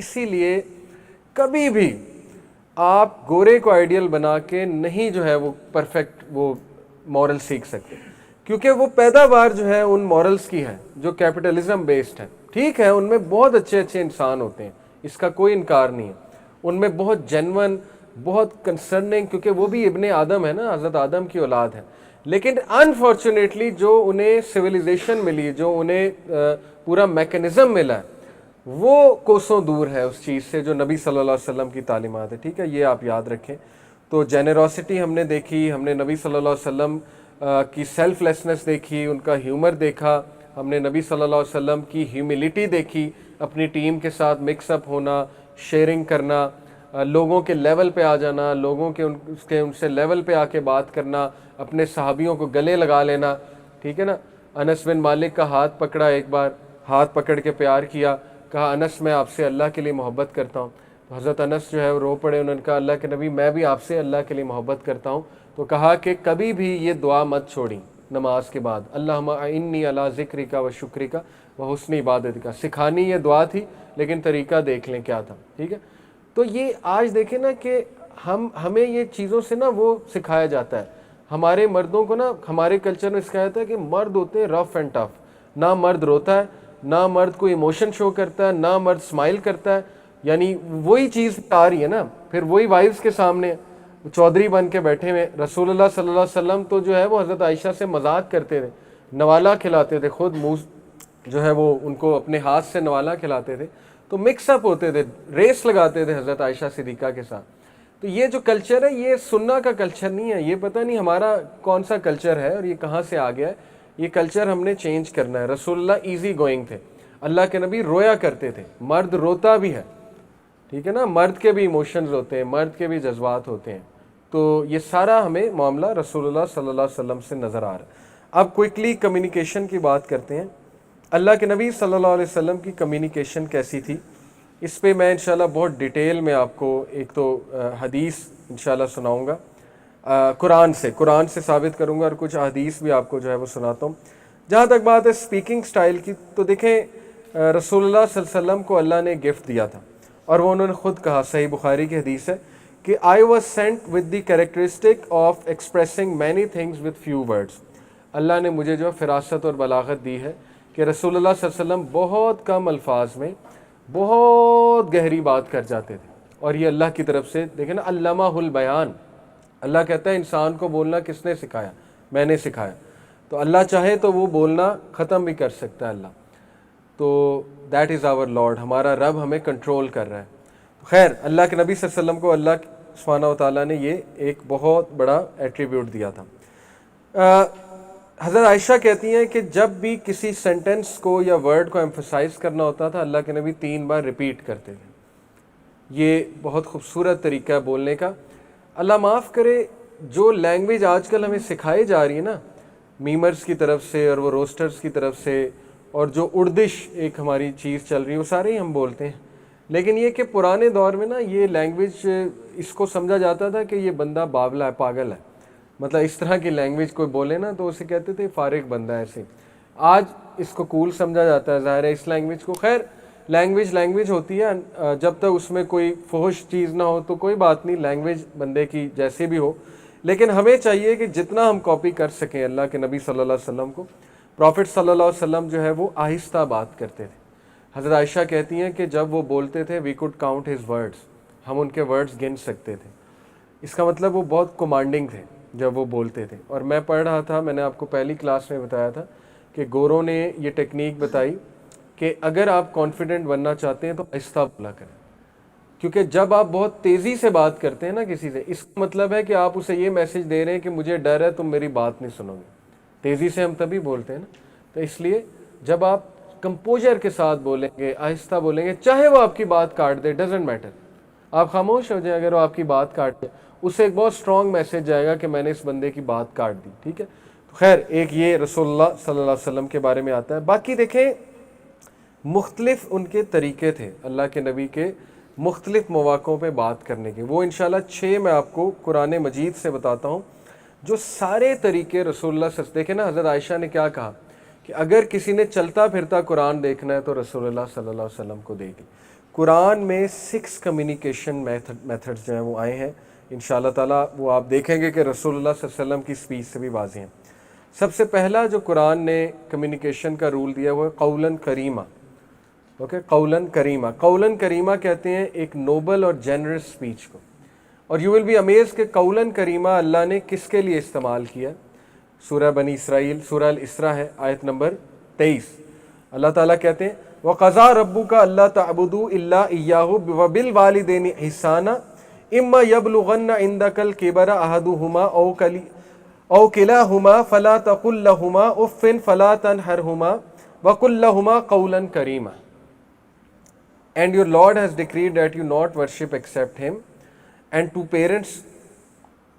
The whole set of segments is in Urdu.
اسی لیے کبھی بھی آپ گورے کو آئیڈیل بنا کے نہیں جو ہے وہ پرفیکٹ وہ مورل سیکھ سکتے، کیونکہ وہ پیداوار جو ہے ان مورلز کی ہے جو کیپٹلزم بیسڈ ہے. ٹھیک ہے ان میں بہت اچھے اچھے انسان ہوتے ہیں، اس کا کوئی انکار نہیں ہے، ان میں بہت جینون، بہت کنسرننگ، کیونکہ وہ بھی ابن آدم ہے نا، حضرت آدم کی اولاد ہے. لیکن انفارچونیٹلی جو انہیں سویلائزیشن ملی، جو انہیں پورا میکنزم ملا ہے، وہ کوسوں دور ہے اس چیز سے جو نبی صلی اللہ علیہ وسلم کی تعلیمات ہے. ٹھیک ہے، یہ آپ یاد رکھیں. تو جینیروسٹی ہم نے دیکھی، ہم نے نبی صلی اللہ علیہ وسلم کی سیلف لیسنس دیکھی، ان کا ہیومر دیکھا، ہم نے نبی صلی اللہ علیہ وسلم کی ہیوملٹی دیکھی، اپنی ٹیم کے ساتھ مکس اپ ہونا، شیئرنگ کرنا، لوگوں کے لیول پہ آ جانا، لوگوں کے ان سے لیول پہ آ کے بات کرنا، اپنے صحابیوں کو گلے لگا لینا. ٹھیک ہے نا، انس بن مالک کا ہاتھ پکڑا، ایک بار ہاتھ پکڑ کے پیار کیا، کہا انس میں آپ سے اللہ کے لیے محبت کرتا ہوں. تو حضرت انس جو ہے وہ رو پڑے، انہوں نے کہا اللہ کے نبی میں بھی آپ سے اللہ کے لیے محبت کرتا ہوں. تو کہا کہ کبھی بھی یہ دعا مت چھوڑیں نماز کے بعد، اللہم اعنی علی ذکرک و شکرک و حسن عبادتک. سکھانی یہ دعا تھی لیکن طریقہ دیکھ لیں کیا تھا. ٹھیک ہے، تو یہ آج دیکھیں نا کہ ہمیں یہ چیزوں سے نا وہ سکھایا جاتا ہے. ہمارے مردوں کو نا ہمارے کلچر میں سکھایا جاتا ہے کہ مرد ہوتے ہیں رف اینڈ ٹف، نہ مرد روتا ہے، نہ مرد کوئی ایموشن شو کرتا ہے، نہ مرد اسمائل کرتا ہے. یعنی وہی چیز آ رہی ہے نا، پھر وہی وائفز کے سامنے چودھری بن کے بیٹھے ہوئے. رسول اللہ صلی اللہ علیہ وسلم تو جو ہے وہ حضرت عائشہ سے مذاق کرتے تھے، نوالا کھلاتے تھے، خود منہ جو ہے وہ ان کو اپنے ہاتھ سے نوالا کھلاتے تھے. تو مکس اپ ہوتے تھے، ریس لگاتے تھے حضرت عائشہ صدیقہ کے ساتھ. تو یہ جو کلچر ہے یہ سنہ کا کلچر نہیں ہے. یہ پتہ نہیں ہمارا کون سا کلچر ہے اور یہ کہاں سے آ گیا ہے. یہ کلچر ہم نے چینج کرنا ہے. رسول اللہ ایزی گوئنگ تھے، اللہ کے نبی رویا کرتے تھے. مرد روتا بھی ہے، ٹھیک ہے نا، مرد کے بھی ایموشنز ہوتے ہیں، مرد کے بھی جذبات ہوتے ہیں. تو یہ سارا ہمیں معاملہ رسول اللہ صلی اللہ علیہ وسلم سے نظر آ رہا ہے. اب کوئکلی کمیونیکیشن کی بات کرتے ہیں. اللہ کے نبی صلی اللہ علیہ وسلم کی کمیونیکیشن کیسی تھی، اس پہ میں انشاءاللہ بہت ڈیٹیل میں آپ کو ایک تو حدیث انشاءاللہ سناؤں گا، قرآن سے ثابت کروں گا، اور کچھ حدیث بھی آپ کو جو ہے وہ سناتا ہوں. جہاں تک بات ہے اسپیکنگ سٹائل کی، تو دیکھیں رسول اللہ صلی اللہ علیہ وسلم کو اللہ نے گفٹ دیا تھا، اور وہ انہوں نے خود کہا، صحیح بخاری کی حدیث ہے کہ I was sent with the characteristic of expressing many things with few words. اللہ نے مجھے جو فراست اور بلاغت دی ہے کہ رسول اللہ صلی اللہ علیہ وسلم بہت کم الفاظ میں بہت گہری بات کر جاتے تھے. اور یہ اللہ کی طرف سے دیکھیں نا، علمہ البیان. اللہ کہتا ہے انسان کو بولنا کس نے سکھایا؟ میں نے سکھایا. تو اللہ چاہے تو وہ بولنا ختم بھی کر سکتا ہے اللہ. تو دیٹ از آور لارڈ، ہمارا رب ہمیں کنٹرول کر رہا ہے. خیر، اللہ کے نبی صلی اللہ علیہ وسلم کو اللہ سبحانہ و تعالیٰ نے یہ ایک بہت بڑا ایٹریبیوٹ دیا تھا. حضرت عائشہ کہتی ہیں کہ جب بھی کسی سینٹنس کو یا ورڈ کو ایمفسائز کرنا ہوتا تھا، اللہ کے نبی 3 بار ریپیٹ کرتے تھے. یہ بہت خوبصورت طریقہ ہے بولنے کا. اللہ معاف کرے، جو لینگویج آج کل ہمیں سکھائی جا رہی ہے نا میمرز کی طرف سے اور وہ روسٹرز کی طرف سے، اور جو اردش ایک ہماری چیز چل رہی ہے، وہ سارے ہی ہم بولتے ہیں. لیکن یہ کہ پرانے دور میں نا یہ لینگویج اس کو سمجھا جاتا تھا کہ یہ بندہ باولا ہے، پاگل ہے. مطلب اس طرح کی لینگویج کوئی بولے نا تو اسے کہتے تھے فارغ بندہ ہے. ایسے آج اس کو کول سمجھا جاتا ہے، ظاہر ہے اس لینگویج کو. خیر، لینگویج ہوتی ہے، جب تک اس میں کوئی فحش چیز نہ ہو تو کوئی بات نہیں، لینگویج بندے کی جیسے بھی ہو. لیکن ہمیں چاہیے کہ جتنا ہم کاپی کر سکیں اللہ کے نبی صلی اللہ علیہ وسلم کو. پروفٹ صلی اللہ علیہ وسلم جو ہے وہ آہستہ بات کرتے تھے. حضرت عائشہ کہتی ہیں کہ جب وہ بولتے تھے we could count his words, ہم ان کے ورڈز گن سکتے تھے. اس کا مطلب وہ بہت کمانڈنگ تھے جب وہ بولتے تھے. اور میں پڑھ رہا تھا، میں نے آپ کو پہلی کلاس میں بتایا تھا کہ گوروں نے یہ ٹیکنیک بتائی کہ اگر آپ کانفیڈنٹ بننا چاہتے ہیں تو آہستہ بولا کریں. کیونکہ جب آپ بہت تیزی سے بات کرتے ہیں نا کسی سے، اس کا مطلب ہے کہ آپ اسے یہ میسج دے رہے ہیں کہ مجھے ڈر ہے تم میری بات نہیں سنو گے. تیزی سے ہم تبھی بولتے ہیں نا. تو اس لیے جب آپ کمپوزر کے ساتھ بولیں گے، آہستہ بولیں گے، چاہے وہ آپ کی بات کاٹ دے، ڈزنٹ میٹر، آپ خاموش ہو جائیں. اگر وہ آپ کی بات کاٹ دے، اس سے ایک بہت اسٹرانگ میسج جائے گا کہ میں نے اس بندے کی بات کاٹ دی. ٹھیک ہے، خیر ایک یہ رسول اللہ صلی اللہ علیہ وسلم کے بارے میں آتا ہے. باقی دیکھیں مختلف ان کے طریقے تھے اللہ کے نبی کے مختلف مواقعوں پہ بات کرنے کے. وہ انشاءاللہ 6 میں آپ کو قرآن مجید سے بتاتا ہوں جو سارے طریقے رسول اللہ صلی اللہ علیہ وسلم. دیکھیں نا حضرت عائشہ نے کیا کہا کہ اگر کسی نے چلتا پھرتا قرآن دیکھنا ہے تو رسول اللہ صلی اللہ علیہ وسلم کو دیکھ لیں. قرآن میں 6 کمیونیکیشن میتھڈز جو ہیں وہ آئے ہیں، انشاءاللہ تعالیٰ وہ آپ دیکھیں گے کہ رسول اللہ صلی اللہ علیہ وسلم کی اسپیچ سے بھی واضح ہیں۔ سب سے پہلا جو قرآن نے کمیونیکیشن کا رول دیا وہ ہے قولاً کریمہ۔ اوکے، قولاً کریمہ، قولاً کریمہ کہتے ہیں ایک نوبل اور جنرس اسپیچ کو، اور یو ول بی امیز کہ قولاً کریمہ اللہ نے کس کے لیے استعمال کیا۔ سورہ بنی اسرائیل، سورہ الاسراء ہے، آیت نمبر 23، اللہ تعالیٰ کہتے ہیں وَقَضَىٰ رَبُّكَ أَلَّا تَعْبُدُوا إِلَّا إِيَّاهُ وَبِالْوَالِدَيْنِ إِحْسَانًا إِمَّا يَبْلُغَنَّ عِندَكَ الْكِبَرَ أَحَدُهُمَا أَوْ كِلَاهُمَا فَلَا تَقُل لَّهُمَا أُفٍّ فَلَا تَنْهَرْهُمَا وَقُل لَّهُمَا قَوْلًا كَرِيمًا And your Lord has decreed that you not worship except Him, and to parents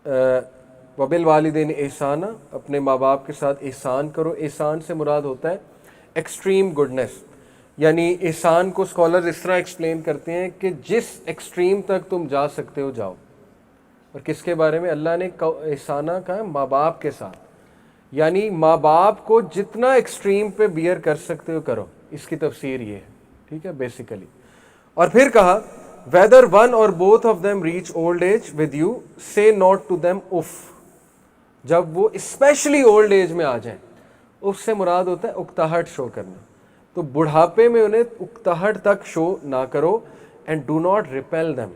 وَبِالْوَالِدَيْنِ إِحْسَانًا، اپنے ماں باپ کے ساتھ احسان کرو۔ احسان سے مراد ہوتا ہے ایکسٹریم گڈنس، یعنی احسان کو اسکالرز اس طرح ایکسپلین کرتے ہیں کہ جس ایکسٹریم تک تم جا سکتے ہو جاؤ۔ اور کس کے بارے میں؟ اللہ نے احسانہ کہا ہے ماں باپ کے ساتھ، یعنی ماں باپ کو جتنا ایکسٹریم پہ بیئر کر سکتے ہو کرو، اس کی تفسیر یہ ہے، ٹھیک ہے، بیسیکلی۔ اور پھر کہا whether one or both of them reach old age with you say not to them if, جب وہ اسپیشلی اولڈ ایج میں آ جائیں، اف سے مراد ہوتا ہے اکتاہٹ شو کرنا، تو بڑھاپے میں انہیں اکتاہٹ تک شو نہ کرو، and do not repel them,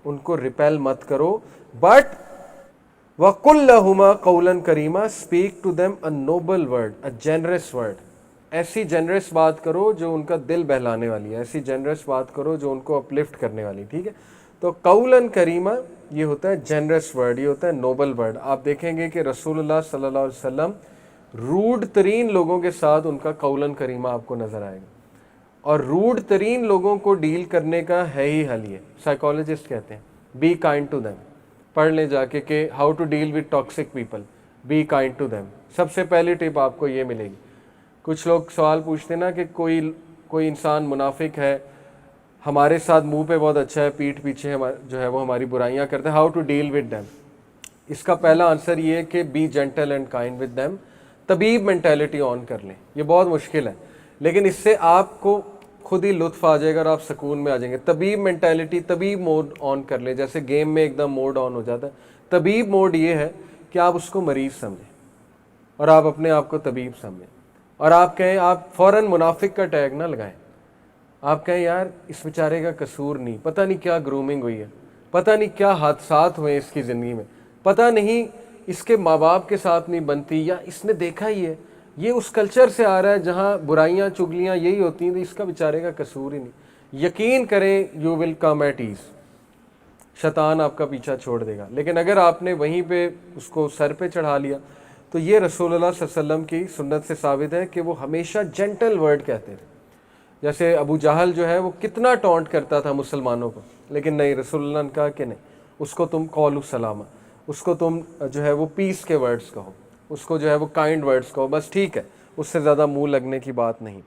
ان کو ریپیل مت کرو، بٹ وَقُلْ لَهُمَا قَوْلًا كَرِيمًا، speak to them a noble word, a generous word، ایسی جنرس بات کرو جو ان کا دل بہلانے والی ہے، ایسی جنرس بات کرو جو ان کو اپلفٹ کرنے والی، ٹھیک ہے۔ تو قولاً کریمہ یہ ہوتا ہے جنرس ورڈ، یہ ہوتا ہے نوبل ورڈ۔ آپ دیکھیں گے کہ رسول اللہ صلی اللہ علیہ وسلم روڈ ترین لوگوں کے ساتھ ان کا قولاً کریمہ آپ کو نظر آئے گا، اور روڈ ترین لوگوں کو ڈیل کرنے کا ہے ہی حل یہ، سائیکالوجسٹ کہتے ہیں بی کائنڈ ٹو دیم، پڑھ لیں جا کے کہ how to deal with toxic people, be kind to them, سب سے پہلی ٹپ آپ کو یہ ملے گی۔ کچھ لوگ سوال پوچھتے ہیں نا کہ کوئی انسان منافق ہے، ہمارے ساتھ منہ پہ بہت اچھا ہے، پیٹھ پیچھے جو ہے وہ ہماری برائیاں کرتے ہیں، how to deal with them. اس کا پہلا آنسر یہ ہے کہ be gentle and kind with them, طبیب مینٹیلٹی آن کر لیں۔ یہ بہت مشکل ہے، لیکن اس سے آپ کو خود ہی لطف آ جائے گا اور آپ سکون میں آ جائیں گے۔ طبیب مینٹیلٹی، طبیب موڈ آن کر لیں، جیسے گیم میں ایک دم موڈ آن ہو جاتا ہے۔ طبیب موڈ یہ ہے کہ آپ اس کو مریض سمجھیں اور آپ اپنے آپ کو طبیب سمجھیں، اور آپ کہیں، آپ فوراً منافق کا ٹیگ نہ لگائیں، آپ کہیں یار اس بیچارے کا قصور نہیں، پتہ نہیں کیا گرومنگ ہوئی ہے، پتہ نہیں کیا حادثات ہوئے اس کی زندگی میں، پتہ نہیں اس کے ماں باپ کے ساتھ نہیں بنتی، یا اس نے دیکھا ہی ہے یہ اس کلچر سے آ رہا ہے جہاں برائیاں چگلیاں یہی ہوتی ہیں، تو اس کا بیچارے کا قصور ہی نہیں۔ یقین کریں you will come at ease, شیطان آپ کا پیچھا چھوڑ دے گا۔ لیکن اگر آپ نے وہیں پہ اس کو سر پہ چڑھا لیا، تو یہ رسول اللہ صلی اللہ علیہ وسلم کی سنت سے ثابت ہے کہ وہ ہمیشہ جینٹل ورڈ کہتے تھے۔ جیسے ابو جہل جو ہے وہ کتنا ٹونٹ کرتا تھا مسلمانوں کو، لیکن نہیں، رسول اللہ نے کہا کہ نہیں، اس کو تم قولوا سلامہ، اس کو تم جو ہے وہ پیس کے ورڈز کہو، اس کو جو ہے وہ کائنڈ ورڈز کہو، بس ٹھیک ہے، اس سے زیادہ منہ لگنے کی بات نہیں۔